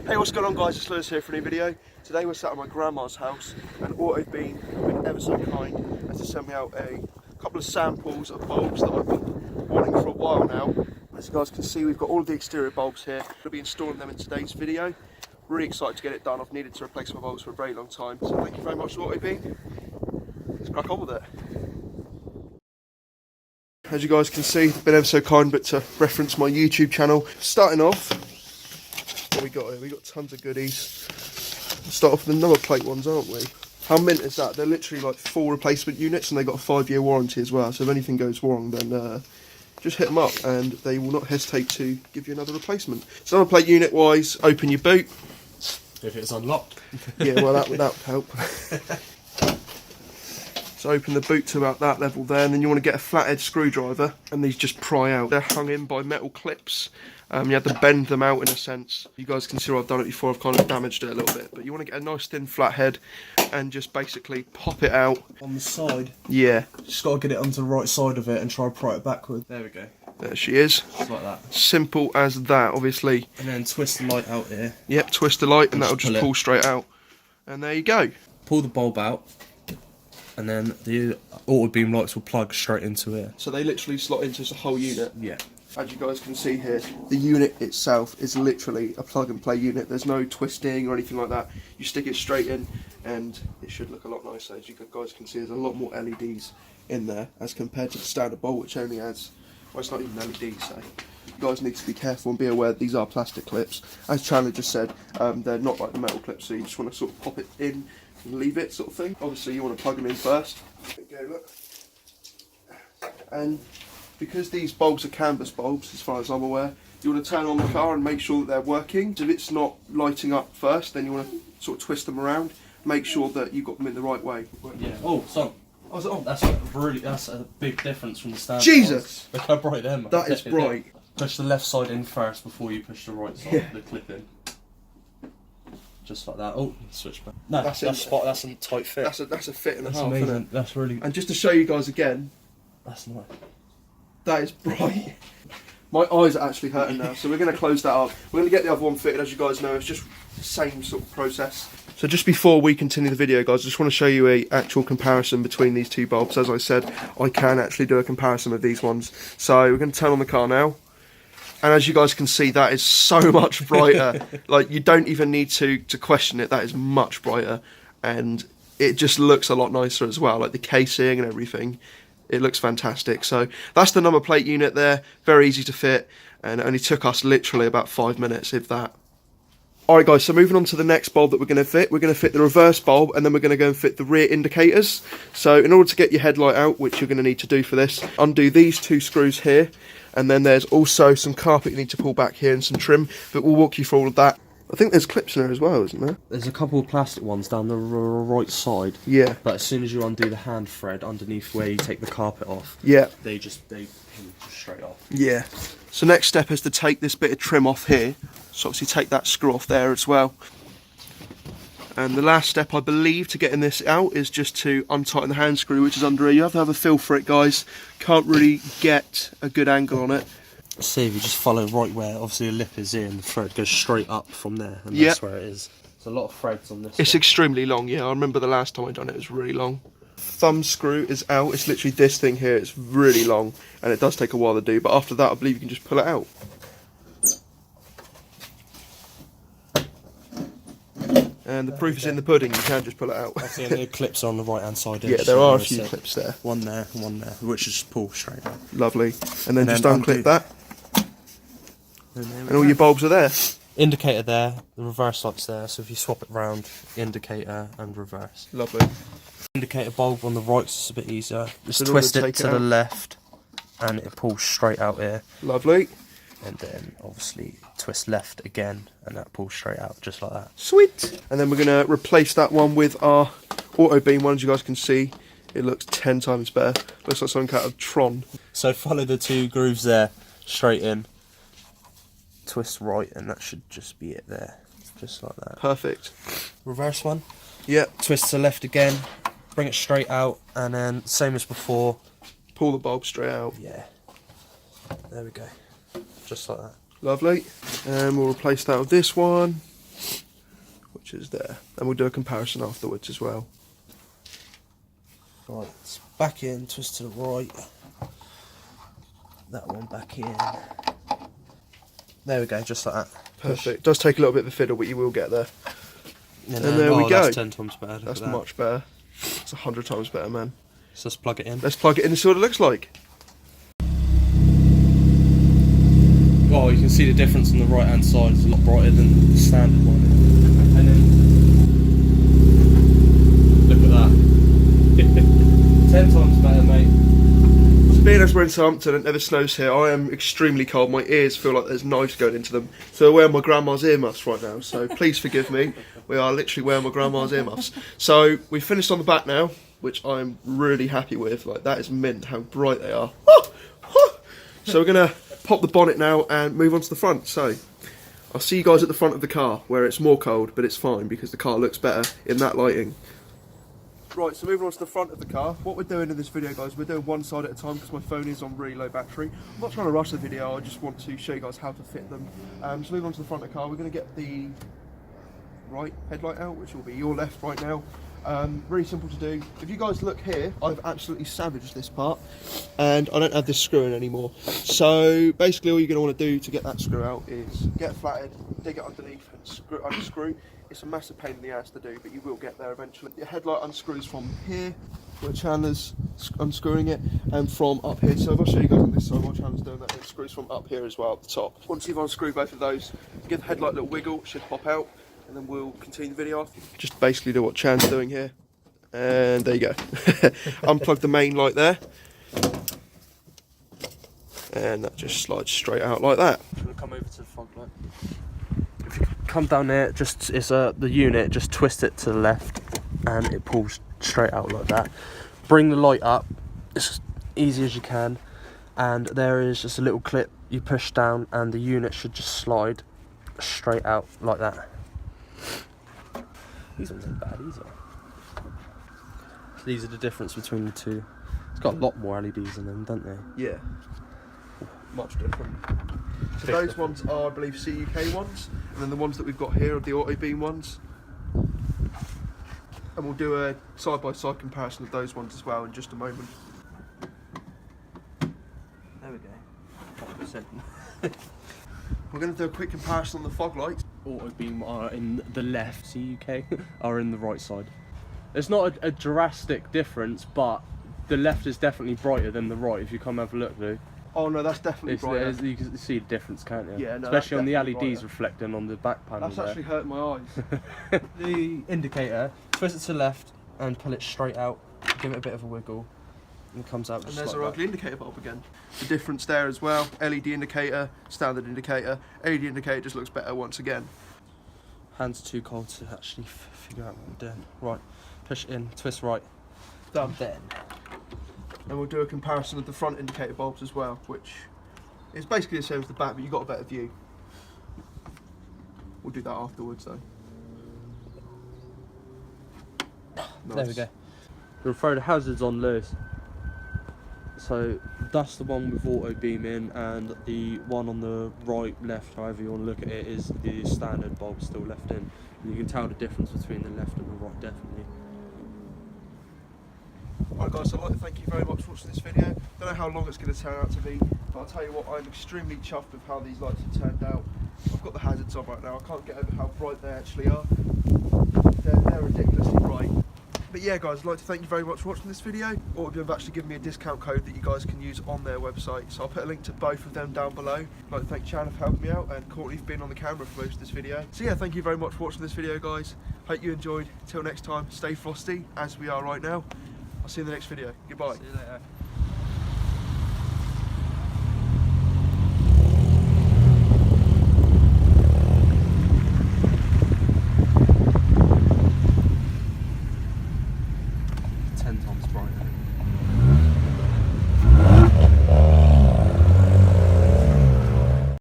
Hey, what's going on guys, it's Lewis here for a new video. Today we're sat at my grandma's house and Autobeam have been ever so kind as to send me out a couple of samples of bulbs that I've been wanting for a while now. As you guys can see, we've got all of the exterior bulbs here. We'll be installing them in today's video. Really excited to get it done. I've needed to replace my bulbs for a very long time, so thank you very much Autobeam. Let's crack on with it. As you guys can see, they've been ever so kind, but to reference my YouTube channel. Starting off, what we got here? We got tons of goodies. We'll start off with the number plate ones, aren't we? How mint is that? They're literally like 4 replacement units, and they got a 5-year warranty as well. So if anything goes wrong, then just hit them up, and they will not hesitate to give you another replacement. So number plate unit wise, open your boot. If it's unlocked. Yeah, well that would help. So open the boot to about that level there, and then you want to get a flathead screwdriver, and these just pry out. They're hung in by metal clips. You have to bend them out in a sense. You guys can see I've done it before, I've kind of damaged it a little bit. But you want to get a nice thin flathead and just basically pop it out. On the side? Yeah. Just got to get it onto the right side of it and try to pry it backward. There we go. There she is. Just like that. Simple as that, obviously. And then twist the light out here. Yep, twist the light and that'll just pull straight out. And there you go. Pull the bulb out. And then the Autobeam lights will plug straight into here. So they literally slot into the whole unit? Yeah. As you guys can see here, the unit itself is literally a plug and play unit. There's no twisting or anything like that. You stick it straight in and it should look a lot nicer. As you guys can see, there's a lot more LEDs in there as compared to the standard bulb, which only has, well, it's not even LEDs, so you guys need to be careful and be aware that these are plastic clips. As Chandler just said, they're not like the metal clips, so you just want to sort of pop it in and leave it, sort of thing. Obviously you want to plug them in first. There you go, look. And because these bulbs are canvas bulbs, as far as I'm aware, you want to turn on the car and make sure that they're working. If it's not lighting up first, then you want to sort of twist them around, make sure that you've got them in the right way. Yeah. Oh, son. That's a big difference from the standard. Jesus! Look how bright them are. That is bright. Push the left side in first before you push the right side, yeah. The clip in. Just like that. Oh, switch back. No, that's a tight fit. That's a fit and a half, amazing. isn't it? That's really. And just to show you guys again, That's nice. that is bright. My eyes are actually hurting now, so we're going to close that up. We're going to get the other one fitted, as you guys know. It's just the same sort of process. So just before we continue the video, guys, I just want to show you a actual comparison between these two bulbs. As I said, I can actually do a comparison of these ones. So we're going to turn on the car now. And as you guys can see, that is so much brighter. Like, you don't even need to question it. That is much brighter. And it just looks a lot nicer as well. Like the casing and everything. It looks fantastic. So that's the number plate unit there. Very easy to fit. And it only took us literally about 5 minutes, if that. Alright guys, so moving on to the next bulb that we're going to fit. We're going to fit the reverse bulb, and then we're going to go and fit the rear indicators. So in order to get your headlight out, which you're going to need to do for this, undo these 2 screws here. And then there's also some carpet you need to pull back here and some trim. But we'll walk you through all of that. I think there's clips in there as well, isn't there? There's a couple of plastic ones down the right side. Yeah. But as soon as you undo the hand thread underneath where you take the carpet off, yeah, they pin straight off. Yeah. So next step is to take this bit of trim off here. So obviously take that screw off there as well. And the last step, I believe, to getting this out is just to untighten the hand screw, which is under here. You have to have a feel for it, guys. Can't really get a good angle on it. See if you just follow right where obviously the lip is in, the thread goes straight up from there, and that's where it is. There's a lot of threads on this. It's extremely long, yeah. I remember the last time I done it, it was really long. Thumb screw is out. It's literally this thing here. It's really long, and it does take a while to do. But after that, I believe you can just pull it out. And the proof is in the pudding. You can just pull it out. I see the clips are on the right hand side. Yeah, there are a few clips there. One there, which is just pull straight out. Lovely. And then just unclip that. And all your bulbs are there. Indicator there, the reverse light's there, so if you swap it round, indicator and reverse. Lovely. Indicator bulb on the right is a bit easier. Just twist it to the left and it pulls straight out here. Lovely. And then obviously twist left again and that pulls straight out just like that. Sweet. And then we're going to replace that one with our Autobeam one. As you guys can see, it looks 10 times better. Looks like something out of Tron. So follow the 2 grooves there, straight in, twist right, and that should just be it there. Just like that. Perfect. Reverse one. Yeah. Twist to left again, bring it straight out, and then same as before. Pull the bulb straight out. Yeah. There we go. Just like that. Lovely. And we'll replace that with this one. which is there. And we'll do a comparison afterwards as well. Right, it's back in, twist to the right. That one back in. There we go, just like that. Perfect. Does take a little bit of a fiddle, but you will get there. And there we go. That's 10 times better. That's much better. It's 100 times better, man. So let's plug it in. Let's plug it in and see what it looks like. Well, you can see the difference on the right hand side. It's a lot brighter than the standard one. And then look at that. 10 times better, mate. Being as we're in Southampton and it never snows here, I am extremely cold. My ears feel like there's knives going into them. So we're wearing my grandma's earmuffs right now. So please forgive me. We are literally wearing my grandma's earmuffs. So we finished on the back now, which I'm really happy with. Like, that is mint how bright they are. So we're gonna pop the bonnet now and move on to the front. So I'll see you guys at the front of the car where it's more cold, but it's fine because the car looks better in that lighting. Right, so moving on to the front of the car. What we're doing in this video, guys, we're doing one side at a time because my phone is on really low battery. I'm not trying to rush the video, I just want to show you guys how to fit them. So moving on to the front of the car, we're going to get the right headlight out, which will be your left right now. Really simple to do. If you guys look here, I've absolutely savaged this part and I don't have this screw in anymore. So basically all you're going to want to do to get that screw out is get it flatted, dig it underneath and unscrew. It's a massive pain in the ass to do, but you will get there eventually. The headlight unscrews from here, where Chandler's unscrewing it, and from up here. So if I show you guys on this side while Chandler's doing that, it screws from up here as well at the top. Once you've unscrewed both of those, give the headlight a little wiggle, it should pop out, and then we'll continue the video after. Just basically do what Chan's doing here. And there you go. Unplug the main light there. And that just slides straight out like that. I'm going to come over to the fog light. If you come down there, just it's the unit, just twist it to the left and it pulls straight out like that. Bring the light up as easy as you can, and there is just a little clip you push down and the unit should just slide straight out like that. These ones ain't bad either. So these are the difference between the two. It's got a lot more LEDs in them, don't they? Yeah. Much different. So those ones are, I believe, CUK ones, and then the ones that we've got here are the Autobeam ones. And we'll do a side-by-side comparison of those ones as well in just a moment. There we go. 5%. We're going to do a quick comparison on the fog lights. Autobeam are in the left, CUK are in the right side. It's not a drastic difference, but the left is definitely brighter than the right if you come have a look, Lou. Oh no, that's definitely brighter. You can see the difference, can't you? Yeah, no, especially on the LEDs brighter. Reflecting on the back panel. That's actually hurting my eyes. The indicator, twist it to the left and pull it straight out. Give it a bit of a wiggle, and it comes out. And just there's like our that. ugly indicator bulb again. The difference there as well. LED indicator, standard indicator. LED indicator just looks better once again. Hands are too cold to actually figure out what we're doing. Right, push it in, twist right. Done. Then. And we'll do a comparison of the front indicator bulbs as well, which is basically the same as the back, but you've got a better view. We'll do that afterwards though. Nice. There we go. We'll throw the hazards on Lewis. So that's the one with Autobeam in, and the one on the right, left, however you want to look at it, is the standard bulb still left in. And you can tell the difference between the left and the right, definitely. Alright guys, so I'd like to thank you very much for watching this video. Don't know how long it's going to turn out to be, but I'll tell you what, I'm extremely chuffed with how these lights have turned out. I've got the hazards on right now, I can't get over how bright they actually are. They're ridiculously bright. But yeah guys, I'd like to thank you very much for watching this video. Autobeam have actually given me a discount code that you guys can use on their website, so I'll put a link to both of them down below. I'd like to thank Chan for helping me out, and Courtney for being on the camera for most of this video. So yeah, thank you very much for watching this video guys. Hope you enjoyed. Till next time, stay frosty, as we are right now. I'll see you in the next video. Goodbye. See you later.